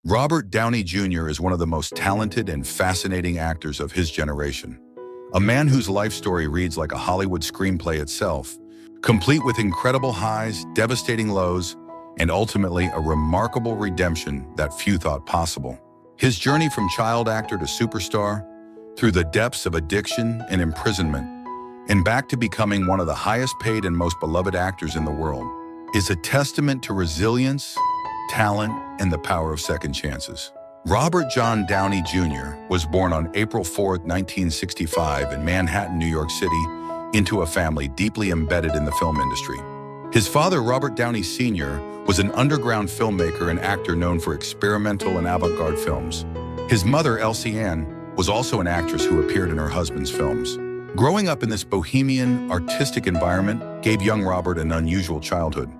Robert Downey Jr. is one of the most talented and fascinating actors of his generation. A man whose life story reads like a Hollywood screenplay itself, complete with incredible highs, devastating lows, and ultimately a remarkable redemption that few thought possible. His journey from child actor to superstar, through the depths of addiction and imprisonment, and back to becoming one of the highest paid and most beloved actors in the world, is a testament to resilience, talent, and the power of second chances. Robert John Downey Jr. was born on April 4, 1965 in Manhattan, New York City, into a family deeply embedded in the film industry. His father, Robert Downey Sr., was an underground filmmaker and actor known for experimental and avant-garde films. His mother, Elsie Ann, was also an actress who appeared in her husband's films. Growing up in this bohemian, artistic environment gave young Robert an unusual childhood.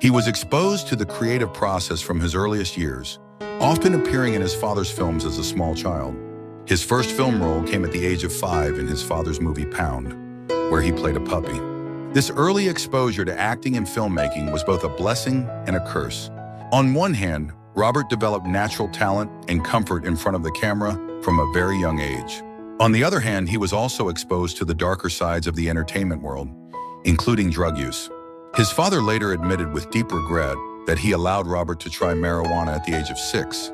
He was exposed to the creative process from his earliest years, often appearing in his father's films as a small child. His first film role came at the age of 5 in his father's movie Pound, where he played a puppy. This early exposure to acting and filmmaking was both a blessing and a curse. On one hand, Robert developed natural talent and comfort in front of the camera from a very young age. On the other hand, he was also exposed to the darker sides of the entertainment world, including drug use. His father later admitted with deep regret that he allowed Robert to try marijuana at the age of 6,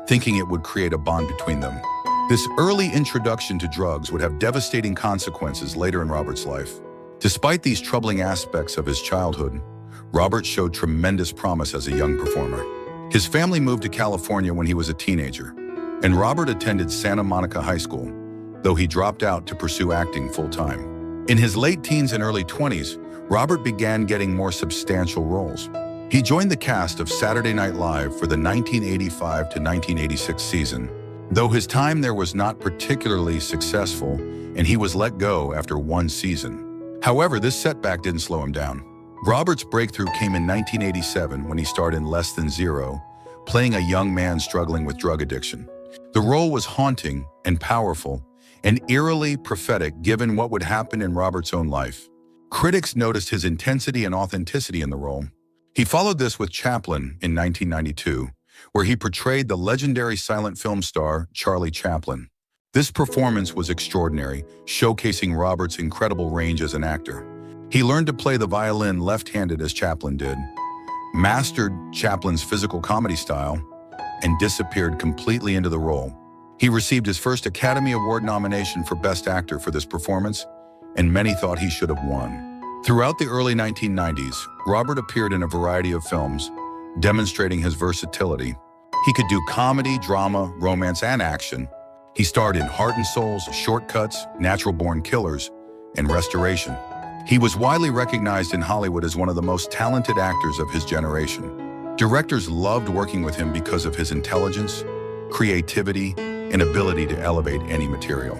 thinking it would create a bond between them. This early introduction to drugs would have devastating consequences later in Robert's life. Despite these troubling aspects of his childhood, Robert showed tremendous promise as a young performer. His family moved to California when he was a teenager, and Robert attended Santa Monica High School, though he dropped out to pursue acting full-time. In his late teens and early 20s, Robert began getting more substantial roles. He joined the cast of Saturday Night Live for the 1985 to 1986 season, though his time there was not particularly successful, and he was let go after one season. However, this setback didn't slow him down. Robert's breakthrough came in 1987 when he starred in Less Than Zero, playing a young man struggling with drug addiction. The role was haunting and powerful, and eerily prophetic given what would happen in Robert's own life. Critics noticed his intensity and authenticity in the role. He followed this with Chaplin in 1992, where he portrayed the legendary silent film star Charlie Chaplin. This performance was extraordinary, showcasing Robert's incredible range as an actor. He learned to play the violin left-handed as Chaplin did, mastered Chaplin's physical comedy style, and disappeared completely into the role. He received his first Academy Award nomination for Best Actor for this performance, and many thought he should have won. Throughout the early 1990s, Robert appeared in a variety of films, demonstrating his versatility. He could do comedy, drama, romance, and action. He starred in Heart and Souls, Shortcuts, Natural Born Killers, and Restoration. He was widely recognized in Hollywood as one of the most talented actors of his generation. Directors loved working with him because of his intelligence, creativity, and ability to elevate any material.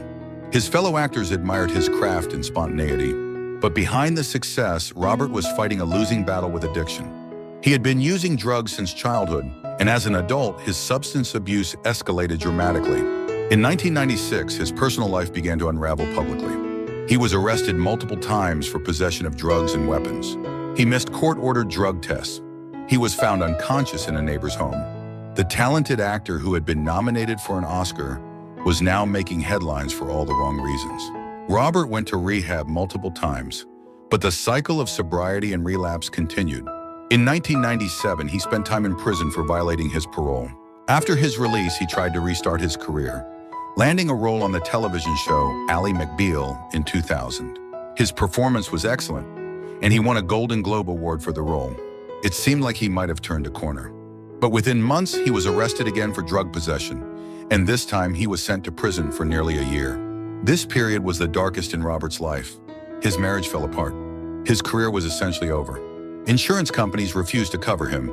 His fellow actors admired his craft and spontaneity, but behind the success, Robert was fighting a losing battle with addiction. He had been using drugs since childhood, and as an adult, his substance abuse escalated dramatically. In 1996, his personal life began to unravel publicly. He was arrested multiple times for possession of drugs and weapons. He missed court-ordered drug tests. He was found unconscious in a neighbor's home. The talented actor who had been nominated for an Oscar was now making headlines for all the wrong reasons. Robert went to rehab multiple times, but the cycle of sobriety and relapse continued. In 1997, he spent time in prison for violating his parole. After his release, he tried to restart his career, landing a role on the television show Ally McBeal in 2000. His performance was excellent, and he won a Golden Globe Award for the role. It seemed like he might have turned a corner. But within months, he was arrested again for drug possession, and this time he was sent to prison for nearly a year. This period was the darkest in Robert's life. His marriage fell apart. His career was essentially over. Insurance companies refused to cover him,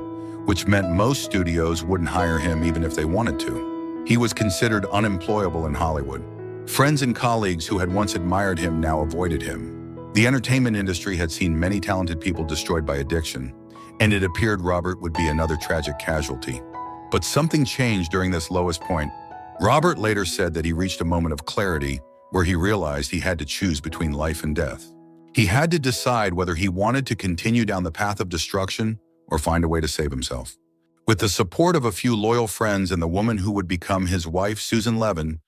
which meant most studios wouldn't hire him even if they wanted to. He was considered unemployable in Hollywood. Friends and colleagues who had once admired him now avoided him. The entertainment industry had seen many talented people destroyed by addiction, and it appeared Robert would be another tragic casualty. But something changed during this lowest point. Robert later said that he reached a moment of clarity where he realized he had to choose between life and death. He had to decide whether he wanted to continue down the path of destruction or find a way to save himself. With the support of a few loyal friends and the woman who would become his wife, Susan Levin,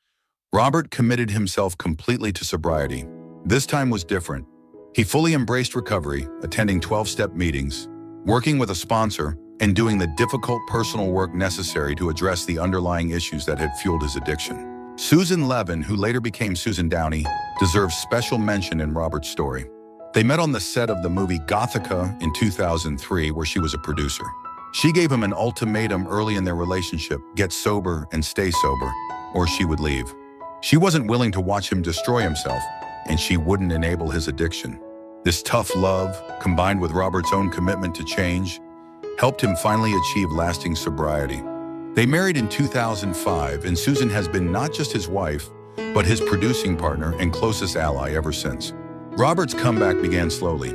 Robert committed himself completely to sobriety. This time was different. He fully embraced recovery, attending 12-step meetings, working with a sponsor, and doing the difficult personal work necessary to address the underlying issues that had fueled his addiction. Susan Levin, who later became Susan Downey, deserves special mention in Robert's story. They met on the set of the movie Gothica in 2003, where she was a producer. She gave him an ultimatum early in their relationship: get sober and stay sober, or she would leave. She wasn't willing to watch him destroy himself, and she wouldn't enable his addiction. This tough love, combined with Robert's own commitment to change, helped him finally achieve lasting sobriety. They married in 2005, and Susan has been not just his wife, but his producing partner and closest ally ever since. Robert's comeback began slowly.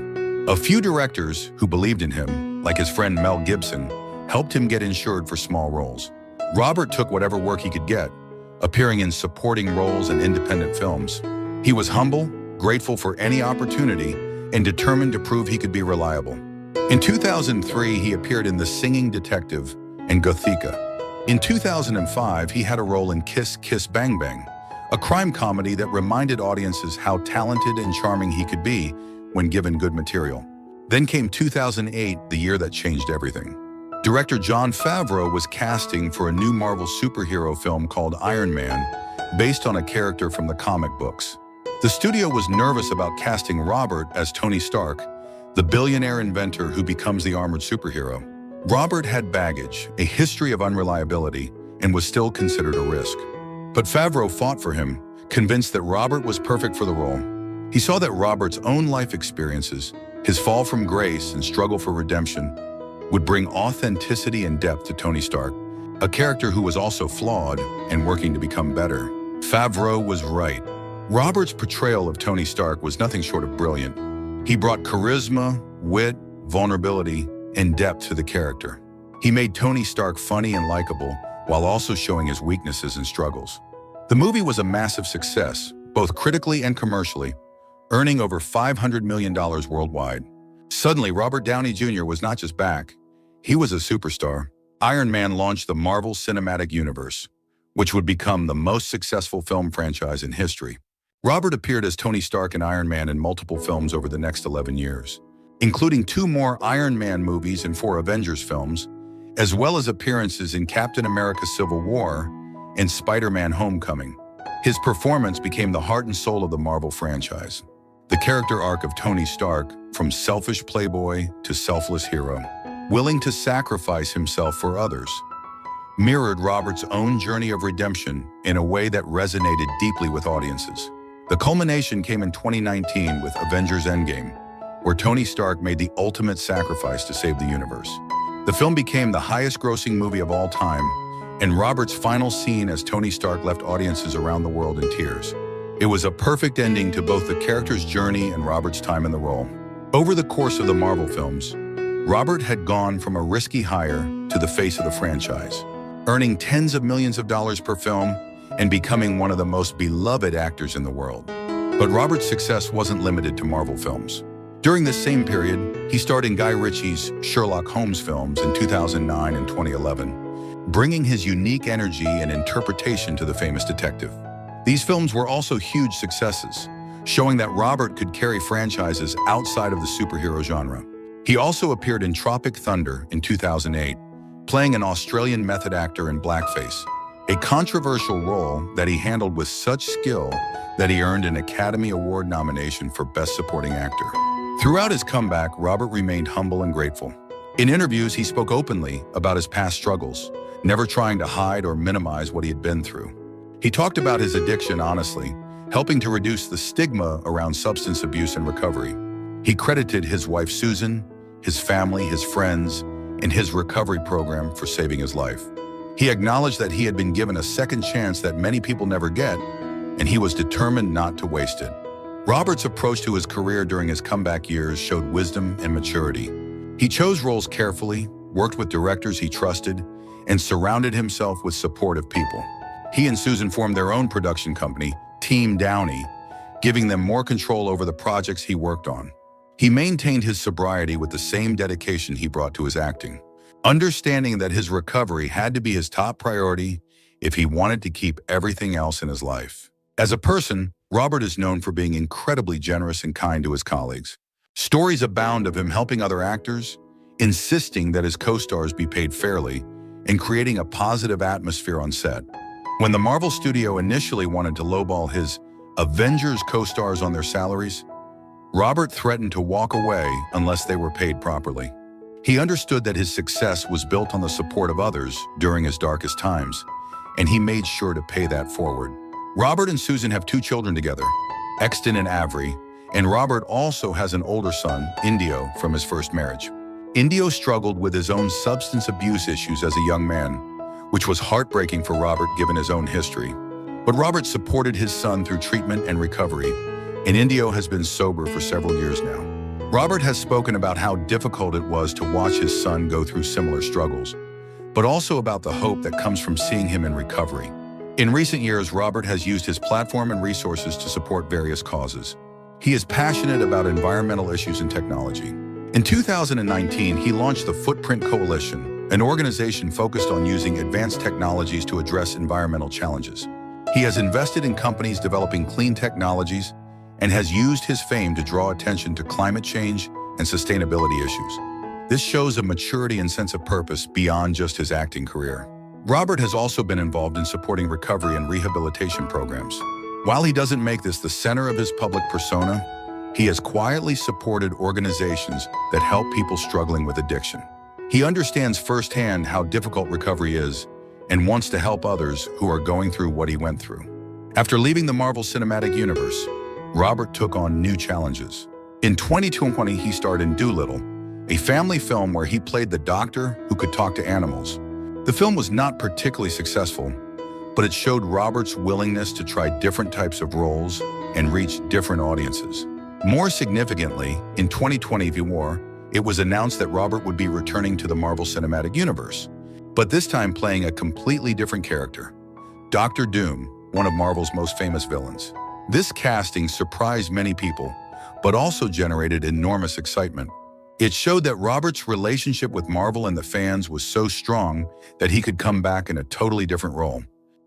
A few directors who believed in him, like his friend Mel Gibson, helped him get insured for small roles. Robert took whatever work he could get, appearing in supporting roles in independent films. He was humble, grateful for any opportunity, and determined to prove he could be reliable. In 2003, he appeared in The Singing Detective and Gothica. In 2005, he had a role in Kiss Kiss Bang Bang, a crime comedy that reminded audiences how talented and charming he could be when given good material. Then came 2008, the year that changed everything. Director Jon Favreau was casting for a new Marvel superhero film called Iron Man, based on a character from the comic books. The studio was nervous about casting Robert as Tony Stark, the billionaire inventor who becomes the armored superhero. Robert had baggage, a history of unreliability, and was still considered a risk. But Favreau fought for him, convinced that Robert was perfect for the role. He saw that Robert's own life experiences, his fall from grace and struggle for redemption, would bring authenticity and depth to Tony Stark, a character who was also flawed and working to become better. Favreau was right. Robert's portrayal of Tony Stark was nothing short of brilliant. He brought charisma, wit, vulnerability, and depth to the character. He made Tony Stark funny and likable, while also showing his weaknesses and struggles. The movie was a massive success, both critically and commercially, earning over $500 million worldwide. Suddenly, Robert Downey Jr. was not just back, he was a superstar. Iron Man launched the Marvel Cinematic Universe, which would become the most successful film franchise in history. Robert appeared as Tony Stark and Iron Man in multiple films over the next 11 years, including 2 more Iron Man movies and 4 Avengers films, as well as appearances in Captain America: Civil War and Spider-Man: Homecoming. His performance became the heart and soul of the Marvel franchise. The character arc of Tony Stark, from selfish playboy to selfless hero, willing to sacrifice himself for others, mirrored Robert's own journey of redemption in a way that resonated deeply with audiences. The culmination came in 2019 with Avengers: Endgame, where Tony Stark made the ultimate sacrifice to save the universe. The film became the highest-grossing movie of all time, and Robert's final scene as Tony Stark left audiences around the world in tears. It was a perfect ending to both the character's journey and Robert's time in the role. Over the course of the Marvel films, Robert had gone from a risky hire to the face of the franchise, earning tens of millions of dollars per film and becoming one of the most beloved actors in the world. But Robert's success wasn't limited to Marvel films. During this same period, he starred in Guy Ritchie's Sherlock Holmes films in 2009 and 2011, bringing his unique energy and interpretation to the famous detective. These films were also huge successes, showing that Robert could carry franchises outside of the superhero genre. He also appeared in Tropic Thunder in 2008, playing an Australian method actor in blackface, a controversial role that he handled with such skill that he earned an Academy Award nomination for Best Supporting Actor. Throughout his comeback, Robert remained humble and grateful. In interviews, he spoke openly about his past struggles, never trying to hide or minimize what he had been through. He talked about his addiction honestly, helping to reduce the stigma around substance abuse and recovery. He credited his wife Susan, his family, his friends, and his recovery program for saving his life. He acknowledged that he had been given a second chance that many people never get, and he was determined not to waste it. Robert's approach to his career during his comeback years showed wisdom and maturity. He chose roles carefully, worked with directors he trusted, and surrounded himself with supportive people. He and Susan formed their own production company, Team Downey, giving them more control over the projects he worked on. He maintained his sobriety with the same dedication he brought to his acting, understanding that his recovery had to be his top priority if he wanted to keep everything else in his life. As a person, Robert is known for being incredibly generous and kind to his colleagues. Stories abound of him helping other actors, insisting that his co-stars be paid fairly, and creating a positive atmosphere on set. When the Marvel studio initially wanted to lowball his Avengers co-stars on their salaries, Robert threatened to walk away unless they were paid properly. He understood that his success was built on the support of others during his darkest times, and he made sure to pay that forward. Robert and Susan have 2 children together, Exton and Avery, and Robert also has an older son, Indio, from his first marriage. Indio struggled with his own substance abuse issues as a young man, which was heartbreaking for Robert given his own history. But Robert supported his son through treatment and recovery, and Indio has been sober for several years now. Robert has spoken about how difficult it was to watch his son go through similar struggles, but also about the hope that comes from seeing him in recovery. In recent years, Robert has used his platform and resources to support various causes. He is passionate about environmental issues and technology. In 2019, he launched the Footprint Coalition, an organization focused on using advanced technologies to address environmental challenges. He has invested in companies developing clean technologies and has used his fame to draw attention to climate change and sustainability issues. This shows a maturity and sense of purpose beyond just his acting career. Robert has also been involved in supporting recovery and rehabilitation programs. While he doesn't make this the center of his public persona, he has quietly supported organizations that help people struggling with addiction. He understands firsthand how difficult recovery is and wants to help others who are going through what he went through. After leaving the Marvel Cinematic Universe, Robert took on new challenges. In 2020, he starred in Dolittle, a family film where he played the doctor who could talk to animals. The film was not particularly successful, but it showed Robert's willingness to try different types of roles and reach different audiences. More significantly, in 2024, it was announced that Robert would be returning to the Marvel Cinematic Universe, but this time playing a completely different character, Dr. Doom, one of Marvel's most famous villains. This casting surprised many people, but also generated enormous excitement. It showed that Robert's relationship with Marvel and the fans was so strong that he could come back in a totally different role.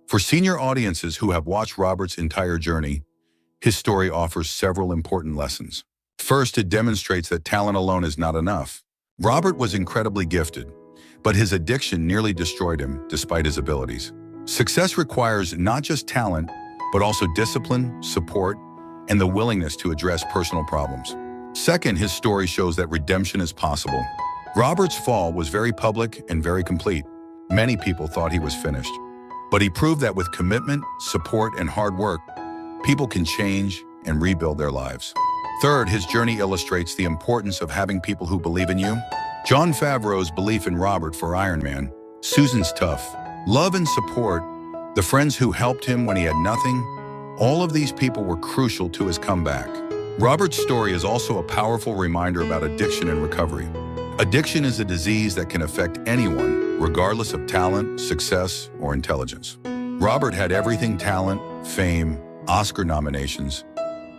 For senior audiences who have watched Robert's entire journey, his story offers several important lessons. First, it demonstrates that talent alone is not enough. Robert was incredibly gifted, but his addiction nearly destroyed him despite his abilities. Success requires not just talent, but also discipline, support, and the willingness to address personal problems. Second, his story shows that redemption is possible. Robert's fall was very public and very complete. Many people thought he was finished, but he proved that with commitment, support, and hard work, people can change and rebuild their lives. Third, his journey illustrates the importance of having people who believe in you. Jon Favreau's belief in Robert for Iron Man, Susan's tough love and support, the friends who helped him when he had nothing, all of these people were crucial to his comeback. Robert's story is also a powerful reminder about addiction and recovery. Addiction is a disease that can affect anyone, regardless of talent, success, or intelligence. Robert had everything: talent, fame, Oscar nominations,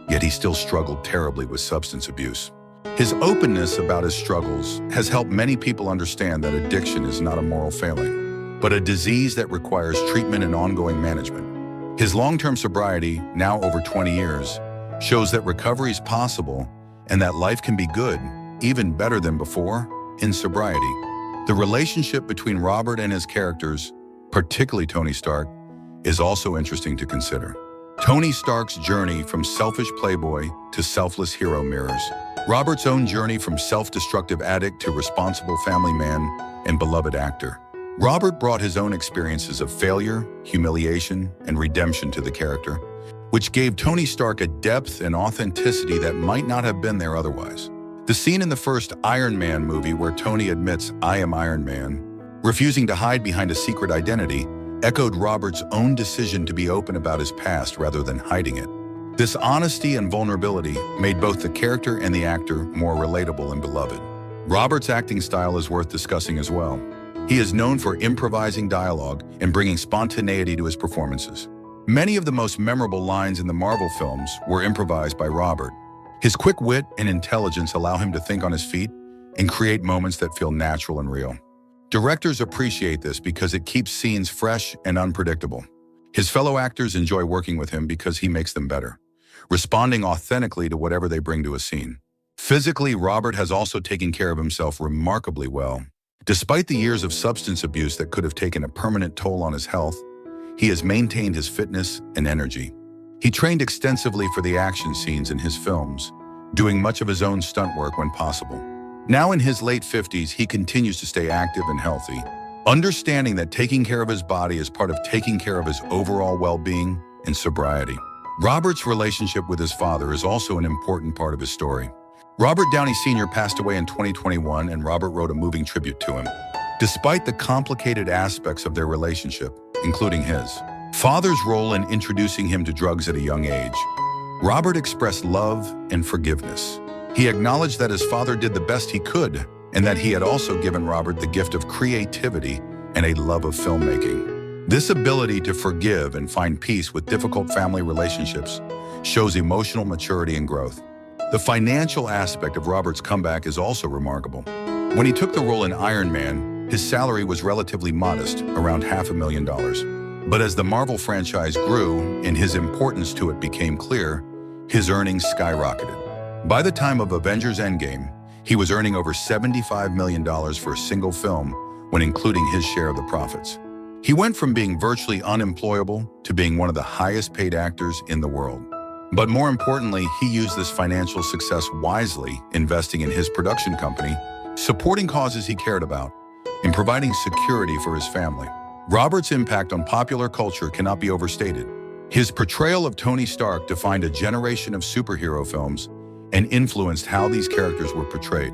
yet he still struggled terribly with substance abuse. His openness about his struggles has helped many people understand that addiction is not a moral failing, but a disease that requires treatment and ongoing management. His long-term sobriety, now over 20 years, shows that recovery is possible and that life can be good, even better than before, in sobriety. The relationship between Robert and his characters, particularly Tony Stark, is also interesting to consider. Tony Stark's journey from selfish playboy to selfless hero mirrors Robert's own journey from self-destructive addict to responsible family man and beloved actor. Robert brought his own experiences of failure, humiliation, and redemption to the character, which gave Tony Stark a depth and authenticity that might not have been there otherwise. The scene in the first Iron Man movie where Tony admits, "I am Iron Man," refusing to hide behind a secret identity, echoed Robert's own decision to be open about his past rather than hiding it. This honesty and vulnerability made both the character and the actor more relatable and beloved. Robert's acting style is worth discussing as well. He is known for improvising dialogue and bringing spontaneity to his performances. Many of the most memorable lines in the Marvel films were improvised by Robert. His quick wit and intelligence allow him to think on his feet and create moments that feel natural and real. Directors appreciate this because it keeps scenes fresh and unpredictable. His fellow actors enjoy working with him because he makes them better, responding authentically to whatever they bring to a scene. Physically, Robert has also taken care of himself remarkably well. Despite the years of substance abuse that could have taken a permanent toll on his health, he has maintained his fitness and energy. He trained extensively for the action scenes in his films, doing much of his own stunt work when possible. Now in his late 50s, he continues to stay active and healthy, understanding that taking care of his body is part of taking care of his overall well-being and sobriety. Robert's relationship with his father is also an important part of his story. Robert Downey Sr. passed away in 2021, and Robert wrote a moving tribute to him. Despite the complicated aspects of their relationship, including his father's role in introducing him to drugs at a young age, Robert expressed love and forgiveness. He acknowledged that his father did the best he could, and that he had also given Robert the gift of creativity and a love of filmmaking. This ability to forgive and find peace with difficult family relationships shows emotional maturity and growth. The financial aspect of Robert's comeback is also remarkable. When he took the role in Iron Man, his salary was relatively modest, around $500,000. But as the Marvel franchise grew and his importance to it became clear, his earnings skyrocketed. By the time of Avengers Endgame, he was earning over $75 million for a single film when including his share of the profits. He went from being virtually unemployable to being one of the highest paid actors in the world. But more importantly, he used this financial success wisely, investing in his production company, supporting causes he cared about, and providing security for his family. Robert's impact on popular culture cannot be overstated. His portrayal of Tony Stark defined a generation of superhero films and influenced how these characters were portrayed.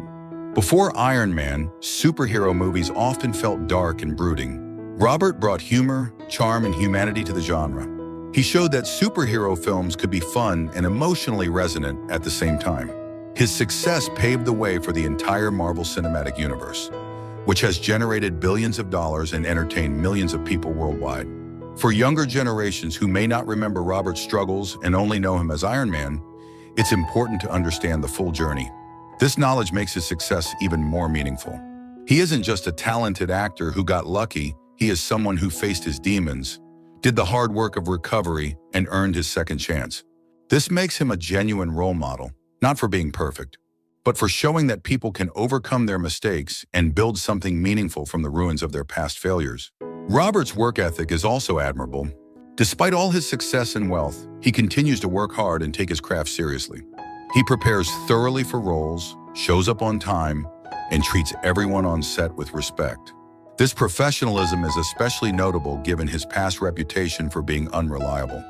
Before Iron Man, superhero movies often felt dark and brooding. Robert brought humor, charm, and humanity to the genre. He showed that superhero films could be fun and emotionally resonant at the same time. His success paved the way for the entire Marvel Cinematic Universe, which has generated billions of dollars and entertained millions of people worldwide. For younger generations who may not remember Robert's struggles and only know him as Iron Man, it's important to understand the full journey. This knowledge makes his success even more meaningful. He isn't just a talented actor who got lucky, he is someone who faced his demons, did the hard work of recovery, and earned his second chance. This makes him a genuine role model, not for being perfect, but for showing that people can overcome their mistakes and build something meaningful from the ruins of their past failures. Robert's work ethic is also admirable. Despite all his success and wealth, he continues to work hard and take his craft seriously. He prepares thoroughly for roles, shows up on time, and treats everyone on set with respect. This professionalism is especially notable given his past reputation for being unreliable.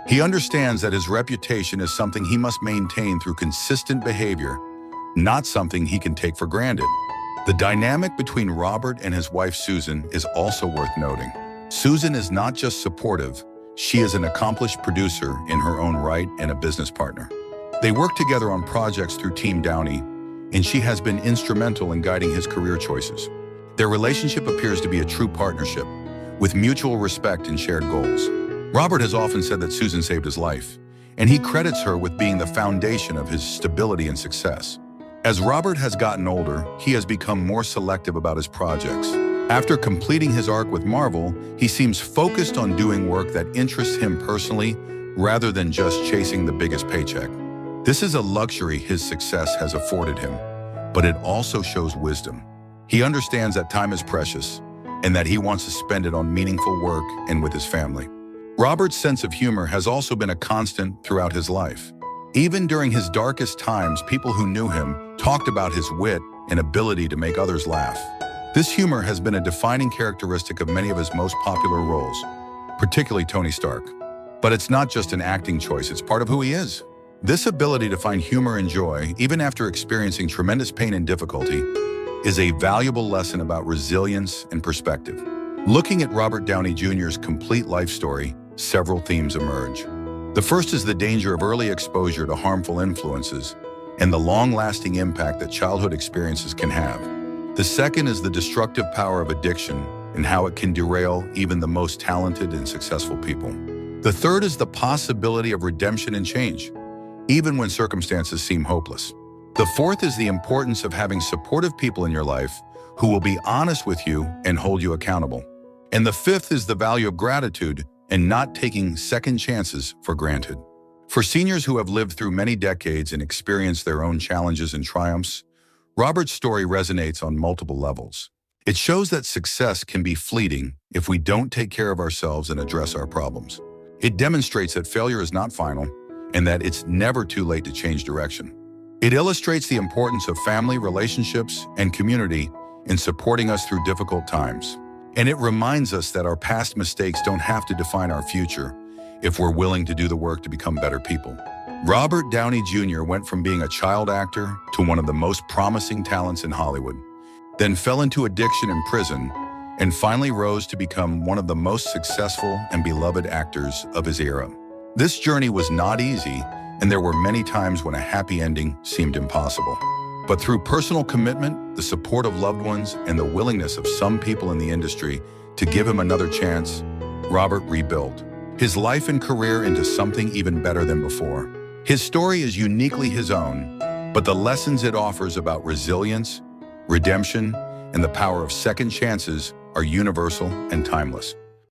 He understands that his reputation is something he must maintain through consistent behavior, not something he can take for granted. The dynamic between Robert and his wife Susan is also worth noting. Susan is not just supportive, she is an accomplished producer in her own right and a business partner. They work together on projects through Team Downey, and she has been instrumental in guiding his career choices. Their relationship appears to be a true partnership, with mutual respect and shared goals. Robert has often said that Susan saved his life, and he credits her with being the foundation of his stability and success. As Robert has gotten older, he has become more selective about his projects. After completing his arc with Marvel, he seems focused on doing work that interests him personally rather than just chasing the biggest paycheck. This is a luxury his success has afforded him, but it also shows wisdom. He understands that time is precious and that he wants to spend it on meaningful work and with his family. Robert's sense of humor has also been a constant throughout his life. Even during his darkest times, people who knew him talked about his wit and ability to make others laugh. This humor has been a defining characteristic of many of his most popular roles, particularly Tony Stark. But it's not just an acting choice, it's part of who he is. This ability to find humor and joy, even after experiencing tremendous pain and difficulty, is a valuable lesson about resilience and perspective. Looking at Robert Downey Jr.'s complete life story, several themes emerge. The first is the danger of early exposure to harmful influences and the long-lasting impact that childhood experiences can have. The second is the destructive power of addiction and how it can derail even the most talented and successful people. The third is the possibility of redemption and change, even when circumstances seem hopeless. The fourth is the importance of having supportive people in your life who will be honest with you and hold you accountable. And the fifth is the value of gratitude and not taking second chances for granted. For seniors who have lived through many decades and experienced their own challenges and triumphs, Robert's story resonates on multiple levels. It shows that success can be fleeting if we don't take care of ourselves and address our problems. It demonstrates that failure is not final and that it's never too late to change direction. It illustrates the importance of family, relationships, and community in supporting us through difficult times. And it reminds us that our past mistakes don't have to define our future if we're willing to do the work to become better people. Robert Downey Jr. went from being a child actor to one of the most promising talents in Hollywood, then fell into addiction in prison, and finally rose to become one of the most successful and beloved actors of his era. This journey was not easy, and there were many times when a happy ending seemed impossible. But through personal commitment, the support of loved ones, and the willingness of some people in the industry to give him another chance, Robert rebuilt his life and career into something even better than before. His story is uniquely his own, but the lessons it offers about resilience, redemption, and the power of second chances are universal and timeless.